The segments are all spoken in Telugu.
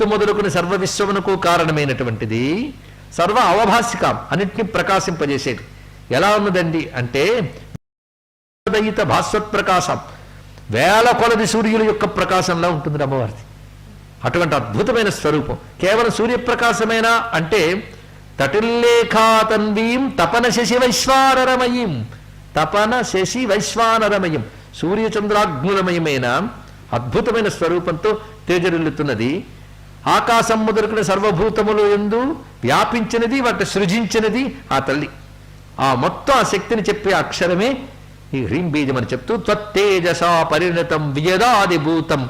విద్యుత్తు మొదలుకుని సర్వ విశ్వమునకు కారణమైనటువంటిది, సర్వ అవభాసికం, అన్నిటినీ ప్రకాశింపజేసేది. ఎలా ఉన్నదండి అంటే దయిత భాస్వత్ ప్రకాశం, వేల కొలది సూర్యుల యొక్క ప్రకాశంలా ఉంటుంది అమ్మవారిది. అటువంటి అద్భుతమైన స్వరూపం. కేవలం సూర్యప్రకాశమేనా అంటే తటిల్లేఖాతన్వీం తపన శశి వైశ్వానరమయీం, తపన శశి వైశ్వానరమయం, సూర్యచంద్రాగ్నులమయమైన అద్భుతమైన స్వరూపంతో తేజరిల్లుతున్నది. ఆకాశం మొదలుకున్న సర్వభూతములు యందు వ్యాపించినది, వాటి సృజించినది ఆ తల్లి. ఆ మొత్తం ఆ శక్తిని చెప్పే అక్షరమే ఈ హ్రీం బీజం అని చెప్తూ త్వత్తేజసా పరిణతం వియదాదిభూతం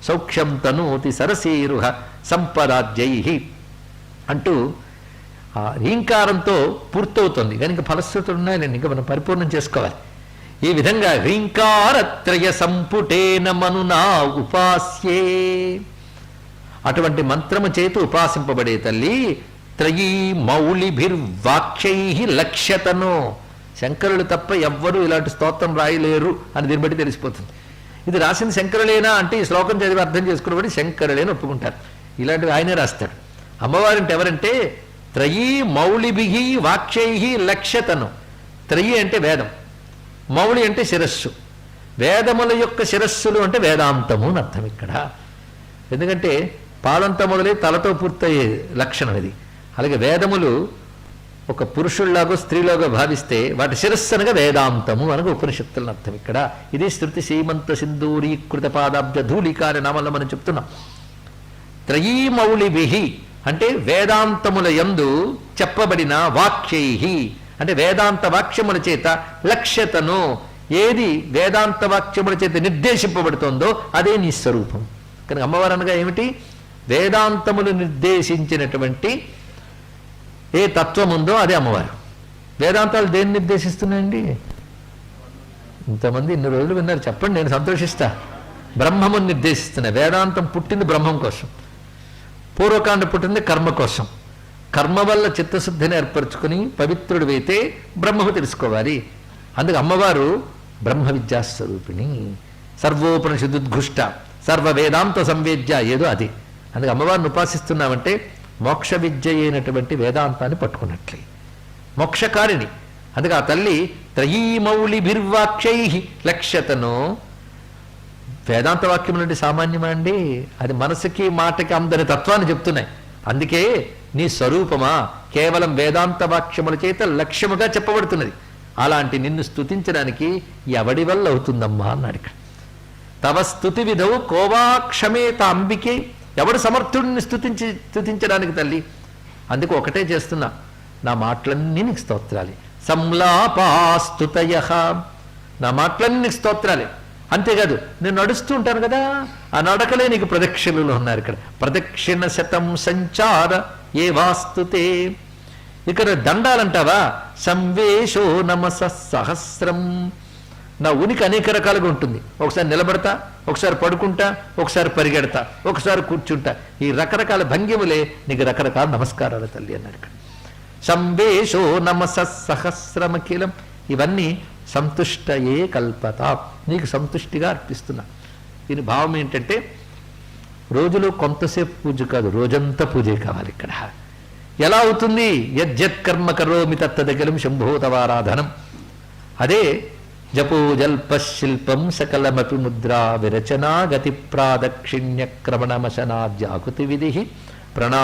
సౌఖ్యం తనూతి సరసీరుహ సంపరాజ్యై అంటూ ఆ హ్రీంకారంతో పూర్తవుతుంది. కనుక ఫలశ్రుతులు ఉన్నాయని ఇంకా మనం పరిపూర్ణం చేసుకోవాలి. ఈ విధంగా హ్రీంకారత్రయ సంపుటేన మనునా ఉపాస్యే, అటువంటి మంత్రము చేత ఉపాసింపబడే తల్లి త్రయీ మౌళిభిర్వాక్యై లక్ష్యతనో, శంకరులు తప్ప ఎవ్వరూ ఇలాంటి స్తోత్రం రాయలేరు అని దీన్ని బట్టి తెలిసిపోతుంది. ఇది రాసింది శంకరులేనా అంటే ఈ శ్లోకం చదివి అర్థం చేసుకున్నబట్టి శంకరులేని ఒప్పుకుంటారు. ఇలాంటివి ఆయనే రాస్తాడు. అమ్మవారింటి ఎవరంటే త్రయీ మౌళిభి వాక్యై లక్ష్యతను. త్రయీ అంటే వేదం, మౌళి అంటే శిరస్సు, వేదముల యొక్క శిరస్సులు అంటే వేదాంతము అని అర్థం ఇక్కడ. ఎందుకంటే పాదంతో మొదలై తలతో పూర్తయ్యే లక్షణం ఇది. అలాగే వేదములు ఒక పురుషుల్లాగో స్త్రీలాగో భావిస్తే వాటి శిరస్సునగా వేదాంతము అనగా ఉపనిషత్తులను అర్థం ఇక్కడ. ఇది శృతి సీమంత సింధూరీకృత పాదాబ్జ ధూళికార నామంలో మనం చెప్తున్నాం. త్రయీ మౌళిభిః అంటే వేదాంతముల యందు చెప్పబడిన వాక్యై అంటే వేదాంత వాక్యముల చేత లక్ష్యతను, ఏది వేదాంత వాక్యముల చేత నిర్దేశింపబడుతుందో అదే నీ స్వరూపం. కనుక అమ్మవారు అనగా ఏమిటి? వేదాంతములు నిర్దేశించినటువంటి ఏ తత్వం ఉందో అదే అమ్మవారు. వేదాంతాలు దేన్ని నిర్దేశిస్తున్నాయండి? ఇంతమంది ఇన్ని రోజులు విన్నారు, చెప్పండి, నేను సంతోషిస్తా. బ్రహ్మమును నిర్దేశిస్తున్నాయి. వేదాంతం పుట్టింది బ్రహ్మం కోసం, పూర్వకాండ పుట్టింది కర్మ కోసం. కర్మ వల్ల చిత్తశుద్ధిని ఏర్పరచుకుని పవిత్రుడివైతే బ్రహ్మము తెలుసుకోవాలి. అందుకు అమ్మవారు బ్రహ్మ విద్యాస్వరూపిణి, సర్వోపనిషదుద్ఘుష్ట, సర్వ వేదాంత సంవేద్య, ఏదో అది. అందుకే అమ్మవారిని ఉపాసిస్తున్నామంటే మోక్ష విద్య అయినటువంటి వేదాంతాన్ని పట్టుకున్నట్లే, మోక్షకారిణి. అందుకే ఆ తల్లి త్రయీ మౌళిభిర్వాక్యై లక్ష్యతను. వేదాంత వాక్యములు అంటే సామాన్యమా అండి? అది మనసుకి మాటకి అందని తత్వాన్ని చెప్తున్నాయి. అందుకే నీ స్వరూపమా కేవలం వేదాంత వాక్యముల చేత లక్ష్యముగా చెప్పబడుతున్నది. అలాంటి నిన్ను స్తుతించడానికి ఎవడి వల్ల అవుతుందమ్మా అన్నాడు ఇక్కడ. తవ స్తుతి విధవు కోవాక్షమేత అంబికే, ఎవడు సమర్థుడిని స్తుతించడానికి తల్లి? అందుకు ఒకటే చేస్తున్నా, నా మాటలన్నీ నీకు స్తోత్రాలి. సంలాపాస్తుతయః, నా మాటలన్నీ నీకు స్తోత్రాలే. అంతేకాదు నేను నడుస్తూ ఉంటాను కదా, ఆ నడకలే నీకు ప్రదక్షిణలు ఉన్నారు ఇక్కడ. ప్రదక్షిణ శతం సంచార ఏ వాస్తుతే. ఇక్కడ దండాలంటావా? సంవేశో నమస సహస్రం. నా ఉనికి అనేక రకాలుగా ఉంటుంది. ఒకసారి నిలబడతా, ఒకసారి పడుకుంటా, ఒకసారి పరిగెడతా, ఒకసారి కూర్చుంటా. ఈ రకరకాల భంగిములే నీకు రకరకాల నమస్కారాలు తల్లి అన్నాడు ఇక్కడ. సంవేశో నమస సహస్రమఖిలం, ఇవన్నీ సంతుష్టయే కల్పత, నీకు సంతుష్టిగా అర్పిస్తున్నా. దీని భావం ఏంటంటే రోజులో కొంతసేపు పూజ కాదు, రోజంతా పూజే కావాలి ఇక్కడ. ఎలా అవుతుంది? యజ్జత్ కర్మ కరోమి తత్తదఖిలం శంభో తవారాధనం. అదే జపో జల్ప శిల్పం సకలమపి ముద్రా విరచనా గతి ప్రాదక్షిణ్య క్రమణమశనాద్యాకుతి విధి ప్రణా